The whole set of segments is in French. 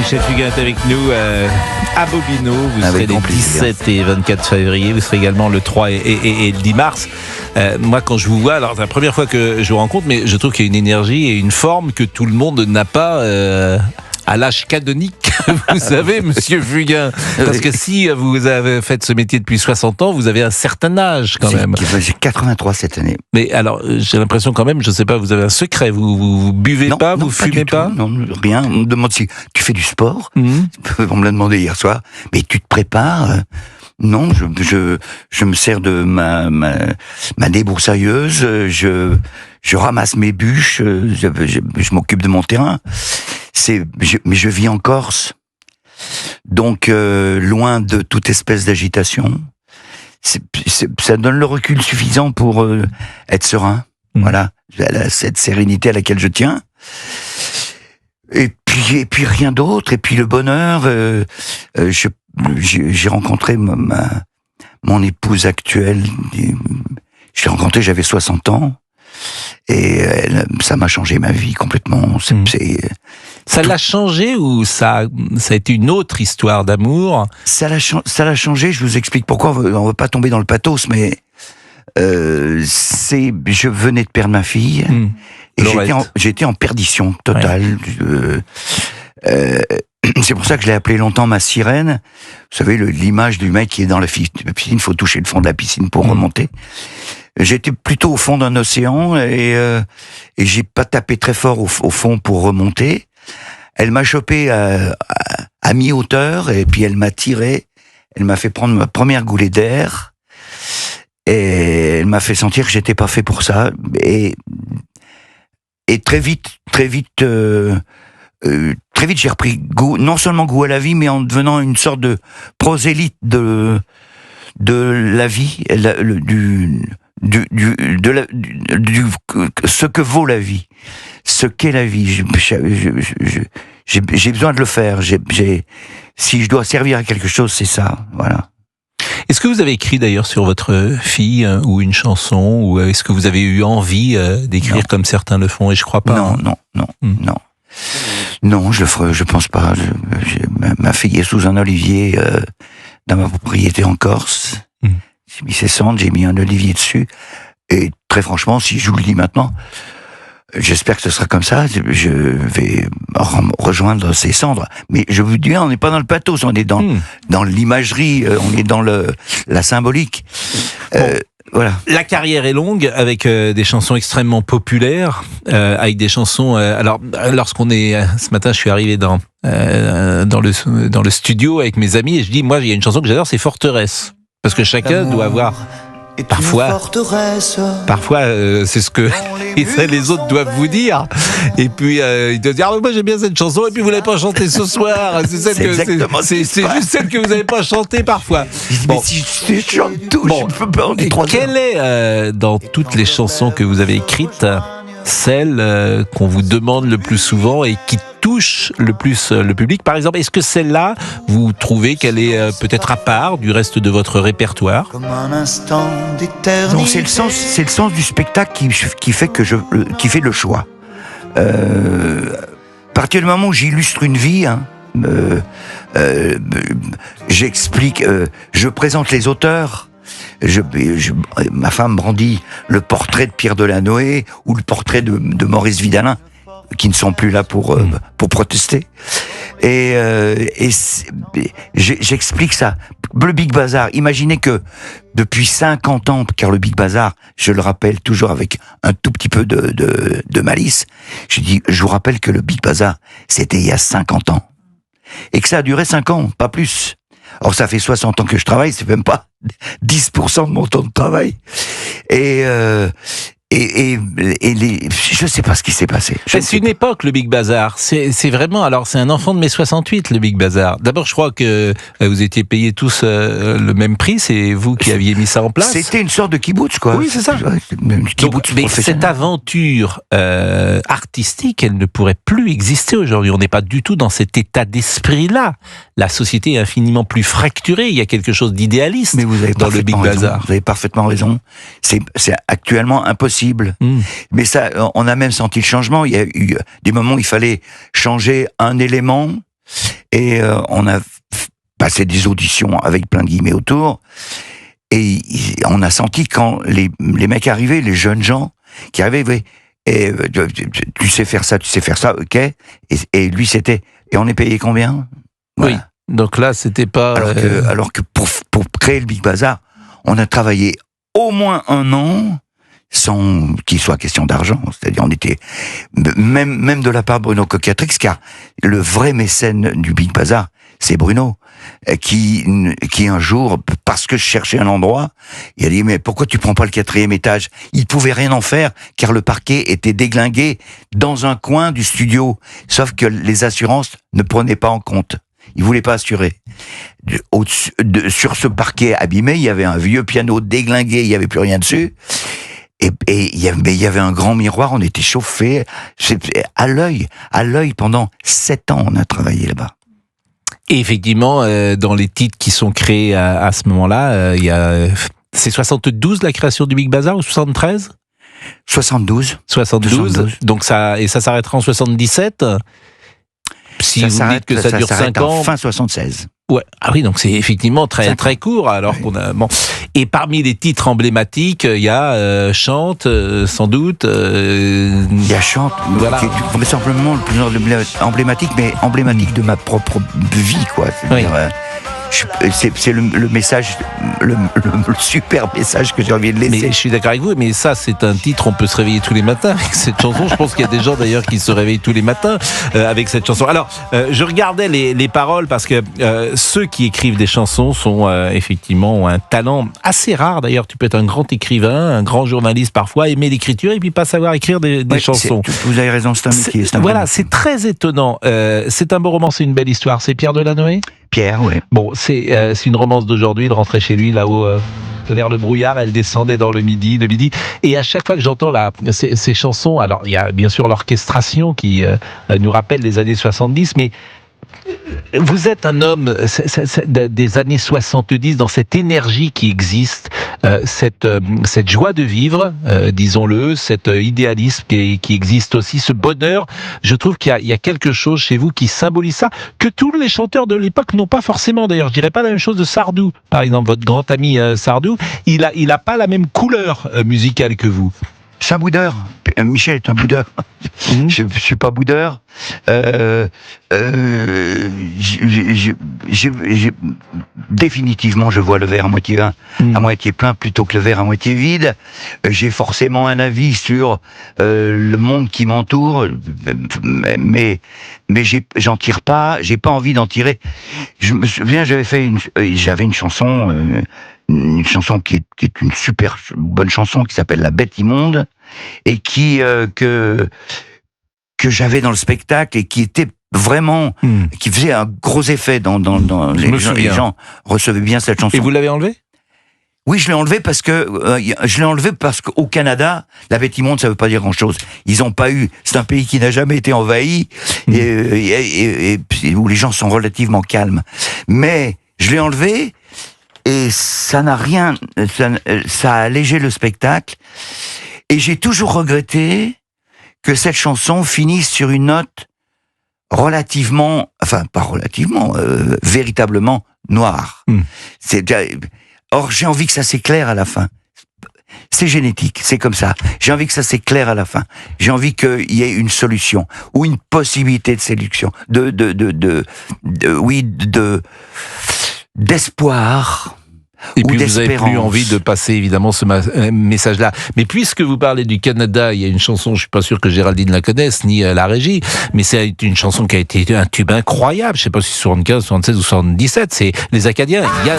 Michel Fugain est avec nous à Bobino. Vous serez les 17 et 24 février. Vous serez également le 3 et le 10 mars. Moi, quand je vous vois, alors c'est la première fois que je vous rencontre, mais je trouve qu'il y a une énergie et une forme que tout le monde n'a pas à l'âge canonique, vous savez, Monsieur Fugain. Parce que si vous avez fait ce métier depuis 60 ans, vous avez un certain âge quand même. J'ai 83 cette année. Mais alors, j'ai l'impression quand même, je sais pas, vous avez un secret. Vous buvez pas, vous fumez pas? Non, rien. On me demande si tu fais du sport. On me l'a demandé hier soir. Mais tu te prépares? Non, je me sers de ma débroussailleuse, je ramasse mes bûches, je m'occupe de mon terrain. Mais je vis en Corse, donc loin de toute espèce d'agitation. Ça donne le recul suffisant pour être serein. Voilà, cette sérénité à laquelle je tiens. Et puis rien d'autre. Et puis le bonheur. J'ai rencontré mon épouse actuelle. Je l'ai rencontrée, j'avais 60 ans. Et ça m'a changé ma vie complètement. Ça l'a changé ou ça a été une autre histoire d'amour? Ça l'a changé, je vous explique pourquoi. On va pas tomber dans le pathos, mais je venais de perdre ma fille. Et j'étais en perdition totale. Ouais. C'est pour ça que je l'ai appelé longtemps ma sirène. Vous savez, l'image du mec qui est dans la piscine, il faut toucher le fond de la piscine pour remonter. J'étais plutôt au fond d'un océan et j'ai pas tapé très fort au fond pour remonter. Elle m'a chopé à mi-hauteur et puis elle m'a tiré. Elle m'a fait prendre ma première goulée d'air et elle m'a fait sentir que j'étais pas fait pour ça. Et très vite, j'ai repris goût, non seulement goût à la vie, mais en devenant une sorte de prosélyte de la vie, ce que vaut la vie, ce qu'est la vie. J'ai besoin de le faire. Si je dois servir à quelque chose, c'est ça. Voilà. Est-ce que vous avez écrit d'ailleurs sur votre fille ou une chanson, ou est-ce que vous avez eu envie d'écrire comme certains le font? Et je crois pas. Non, je pense pas. Ma fille est sous un olivier dans ma propriété en Corse. J'ai mis ses cendres, j'ai mis un olivier dessus. Et très franchement, si je vous le dis maintenant, j'espère que ce sera comme ça. Je vais rejoindre ses cendres. Mais je vous dis, on n'est pas dans le pathos, on est dans l'imagerie, on est dans la symbolique. Voilà. La carrière est longue, avec des chansons extrêmement populaires, avec des chansons. Alors, lorsqu'on est ce matin, je suis arrivé dans le studio avec mes amis et je dis, moi, il y a une chanson que j'adore, c'est Forteresse, parce que chacun doit avoir parfois, c'est ce que les autres doivent vous dire. Et puis ils te disent, moi j'aime bien cette chanson, et puis vous l'avez pas chantée ce soir. C'est juste celle que vous n'avez pas chantée parfois. Mais si je chante tout, je peux pas en dire 3 heures. Quelle est dans toutes les chansons que vous avez écrites celle qu'on vous demande le plus souvent et qui touche le plus le public? Par exemple, est-ce que celle-là, vous trouvez qu'elle est peut-être à part du reste de votre répertoire? Non, c'est le sens du spectacle qui fait le choix. À partir du moment où j'illustre une vie, j'explique, je présente les auteurs. Ma femme brandit le portrait de Pierre Delanoë ou le portrait de Maurice Vidalin, qui ne sont plus là pour protester. Et j'explique ça. Le Big Bazar, imaginez que depuis 50 ans, car le Big Bazar, je le rappelle toujours avec un tout petit peu de malice, je vous rappelle que le Big Bazar, c'était il y a 50 ans. Et que ça a duré 5 ans, pas plus. Or, ça fait 60 ans que je travaille, c'est même pas 10% de mon temps de travail. Et je sais pas ce qui s'est passé. C'est une époque, le Big Bazar. C'est vraiment, alors c'est un enfant de mai 68, le Big Bazar. D'abord, je crois que vous étiez payés tous le même prix, c'est vous qui aviez mis ça en place. C'était une sorte de kibbutz, quoi. Oui, c'est ça. Kibbutz. Mais cette aventure artistique, elle ne pourrait plus exister aujourd'hui. On n'est pas du tout dans cet état d'esprit-là. La société est infiniment plus fracturée. Il y a quelque chose d'idéaliste dans le Big Bazar. Vous avez parfaitement raison. C'est actuellement impossible. Mais ça, on a même senti le changement. Il y a eu des moments où il fallait changer un élément Et on a passé des auditions avec plein de guillemets autour. Et on a senti quand les mecs arrivaient, les jeunes gens qui arrivaient, et tu sais faire ça, ok. Et lui c'était, et on est payé combien? Voilà. Oui. Donc là, c'était pas. Alors que pour créer le Big Bazar, on a travaillé au moins 1 an sans qu'il soit question d'argent. C'est-à-dire, on était même de la part de Bruno Cocatrix, car le vrai mécène du Big Bazar, c'est Bruno, qui un jour, parce que je cherchais un endroit, il a dit mais pourquoi tu prends pas le 4e étage? Il pouvait rien en faire car le parquet était déglingué dans un coin du studio, sauf que les assurances ne prenaient pas en compte. Ils voulaient pas assurer. Sur ce parquet abîmé, il y avait un vieux piano déglingué, il y avait plus rien dessus. Et il y avait un grand miroir, on était chauffés à l'œil pendant 7 ans on a travaillé là-bas. Et effectivement, dans les titres qui sont créés à ce moment-là, il y a c'est 72 la création du Big Bazar ou 73 ? 72. Donc ça s'arrêtera en 77. Si ça vous dites que ça dure 5 ans. Fin 76. Ouais. Ah oui, donc c'est effectivement très court. Alors qu'on a bon. Et parmi les titres emblématiques, il y a Chante, sans doute. Il y a Chante, voilà. Qui est simplement le plus emblématique, mais emblématique de ma propre vie, quoi. C'est-à-dire, c'est le message, le super message que j'ai envie de laisser. Mais je suis d'accord avec vous, mais ça, c'est un titre, on peut se réveiller tous les matins avec cette chanson. Je pense qu'il y a des gens d'ailleurs qui se réveillent tous les matins avec cette chanson. Alors, je regardais les paroles parce que ceux qui écrivent des chansons sont effectivement ont un talent assez rare. D'ailleurs, tu peux être un grand écrivain, un grand journaliste parfois, aimer l'écriture et puis pas savoir écrire des chansons. Vous avez raison, c'est un métier. Voilà, c'est très étonnant. C'est un beau roman, c'est une belle histoire. C'est Pierre Delanoë ? Pierre, oui. Bon, c'est une romance d'aujourd'hui. Il rentrait chez lui là-haut vers le brouillard. Elle descendait dans le midi. Et à chaque fois que j'entends ces chansons, alors il y a bien sûr l'orchestration qui nous rappelle les années 70, mais vous êtes un homme des années 70 dans cette énergie qui existe, cette joie de vivre, disons-le, cet idéalisme qui existe aussi, ce bonheur. Je trouve qu'il y a quelque chose chez vous qui symbolise ça, que tous les chanteurs de l'époque n'ont pas forcément. D'ailleurs, je dirais pas la même chose de Sardou. Par exemple, votre grand ami Sardou, il a pas la même couleur musicale que vous. C'est un boudeur. Michel est un boudeur. Je suis pas boudeur. Définitivement, je vois le verre à moitié plein plutôt que le verre à moitié vide. J'ai forcément un avis sur le monde qui m'entoure, mais j'en tire pas. J'ai pas envie d'en tirer. Je me souviens, j'avais une chanson. Une chanson qui est une super bonne chanson qui s'appelle La Bête Immonde et que j'avais dans le spectacle et qui était vraiment qui faisait un gros effet dans les gens recevaient bien cette chanson. Et vous l'avez enlevée ? Oui, je l'ai enlevé parce qu'au Canada, La Bête Immonde, ça veut pas dire grand-chose. Ils ont pas eu. C'est un pays qui n'a jamais été envahi et où les gens sont relativement calmes. Mais je l'ai enlevé. Et ça n'a rien, ça a allégé le spectacle. Et j'ai toujours regretté que cette chanson finisse sur une note véritablement noire. Or, j'ai envie que ça s'éclaire à la fin. C'est génétique, c'est comme ça. J'ai envie que ça s'éclaire à la fin. J'ai envie qu'il y ait une solution ou une possibilité de séduction, d'espoir. Et puis vous n'avez plus envie de passer évidemment ce message-là. Mais puisque vous parlez du Canada, il y a une chanson, je suis pas sûr que Géraldine la connaisse, ni la régie, mais c'est une chanson qui a été un tube incroyable, je sais pas si 75, 76 ou 77, c'est Les Acadiens. Il y a...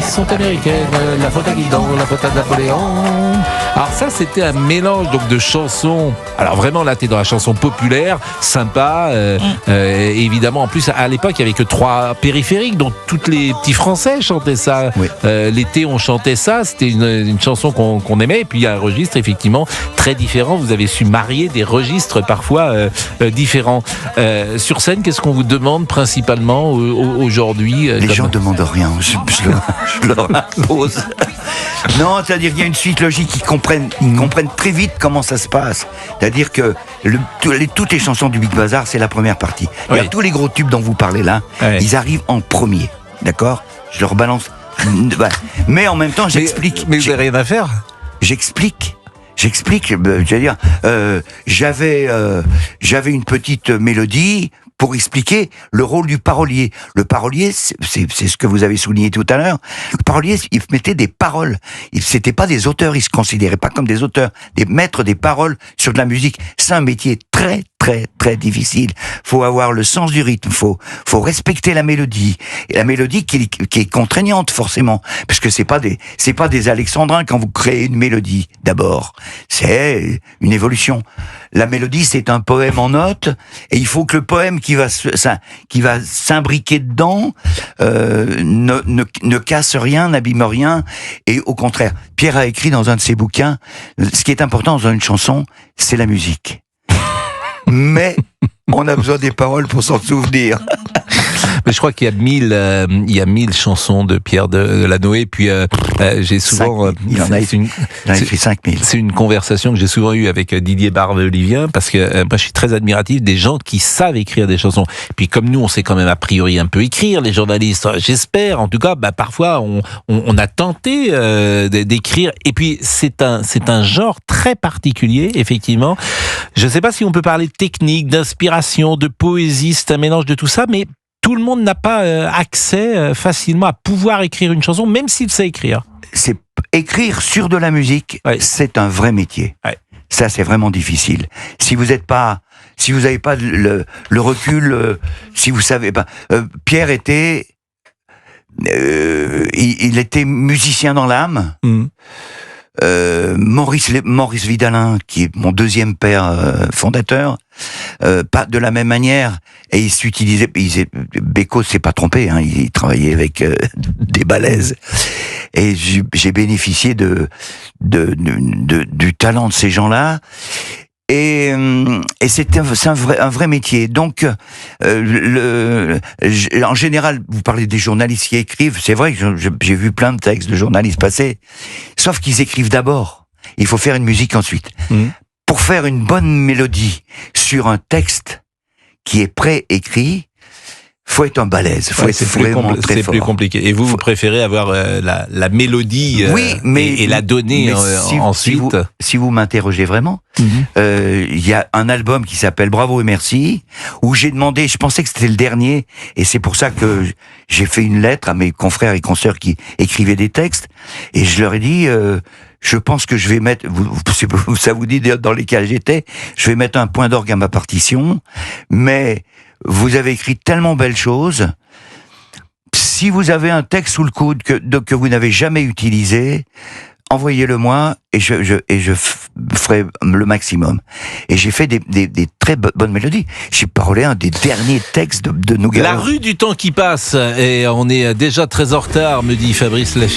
sont américaines, la faute à Guidon, la faute à Napoléon. Alors ça, c'était un mélange donc de chansons. Alors vraiment, là, t'es dans la chanson populaire, sympa. Évidemment, en plus, à l'époque, il y avait que 3 périphériques, donc tous les petits Français chantaient ça. Oui. L'été, on chantait ça. C'était une chanson qu'on aimait. Et puis il y a un registre effectivement très différent. Vous avez su marier des registres parfois différents. Sur scène, qu'est-ce qu'on vous demande principalement aujourd'hui Les gens demandent rien. je leur impose. Non, c'est-à-dire qu'il y a une suite logique, ils comprennent très vite comment ça se passe. C'est-à-dire que toutes les chansons du Big Bazar, c'est la première partie. Il y a tous les gros tubes dont vous parlez là, ils arrivent en premier, d'accord ? Je leur balance. Mais en même temps, j'explique. Mais vous n'avez rien à faire ? J'explique, je veux dire, j'avais une petite mélodie pour expliquer le rôle du parolier. Le parolier, c'est ce que vous avez souligné tout à l'heure. Le parolier, il mettait des paroles. C'était pas des auteurs, ils se considéraient pas comme des auteurs, des maîtres des paroles sur de la musique. C'est un métier très, très, très difficile. Faut avoir le sens du rythme, faut respecter la mélodie. Et la mélodie qui est contraignante, forcément. Parce que c'est pas des alexandrins quand vous créez une mélodie, d'abord. C'est une évolution. La mélodie, c'est un poème en notes, et il faut que le poème qui va s'imbriquer dedans ne casse rien, n'abîme rien, et au contraire. Pierre a écrit dans un de ses bouquins, ce qui est important dans une chanson, c'est la musique. Mais on a besoin des paroles pour s'en souvenir. Mais je crois qu'il y a 1000 chansons de Pierre Delanoë, puis j'ai souvent... Il en a écrit 5000. C'est une conversation que j'ai souvent eue avec Didier Barbelivien, parce que moi je suis très admiratif des gens qui savent écrire des chansons. Puis comme nous, on sait quand même a priori un peu écrire, les journalistes, j'espère, en tout cas, parfois on a tenté d'écrire, et puis c'est un genre très particulier, effectivement. Je ne sais pas si on peut parler de technique, d'inspiration, de poésie, c'est un mélange de tout ça, mais tout le monde n'a pas accès facilement à pouvoir écrire une chanson, même s'il sait écrire. C'est écrire sur de la musique, c'est un vrai métier. Ouais. Ça, c'est vraiment difficile. Si vous n'avez pas le recul, si vous savez pas. Pierre était, il était musicien dans l'âme. Maurice Vidalin, qui est mon deuxième père fondateur, pas de la même manière, et il s'utilisait. Beko s'est pas trompé, hein, il travaillait avec des balaises, et j'ai bénéficié du talent de ces gens-là. Et c'est un vrai métier. Donc, en général, vous parlez des journalistes qui écrivent. C'est vrai que j'ai vu plein de textes de journalistes passer. Sauf qu'ils écrivent d'abord. Il faut faire une musique ensuite. Pour faire une bonne mélodie sur un texte qui est préécrit, faut être un balèze, c'est plus compliqué. Et vous préférez avoir la mélodie et la donner ensuite. Si vous m'interrogez vraiment, il y a un album qui s'appelle Bravo et Merci, où j'ai demandé, je pensais que c'était le dernier, et c'est pour ça que j'ai fait une lettre à mes confrères et consoeurs qui écrivaient des textes, et je leur ai dit... je pense que je vais mettre, ça vous dit dans lesquels j'étais, je vais mettre un point d'orgue à ma partition, mais vous avez écrit tellement belles choses. Si vous avez un texte sous le coude que vous n'avez jamais utilisé, envoyez-le-moi et je ferai le maximum. Et j'ai fait des très bonnes mélodies. J'ai parlé un des derniers textes de Nougaro. La rue du temps qui passe, et on est déjà très en retard, me dit Fabrice Lafitte.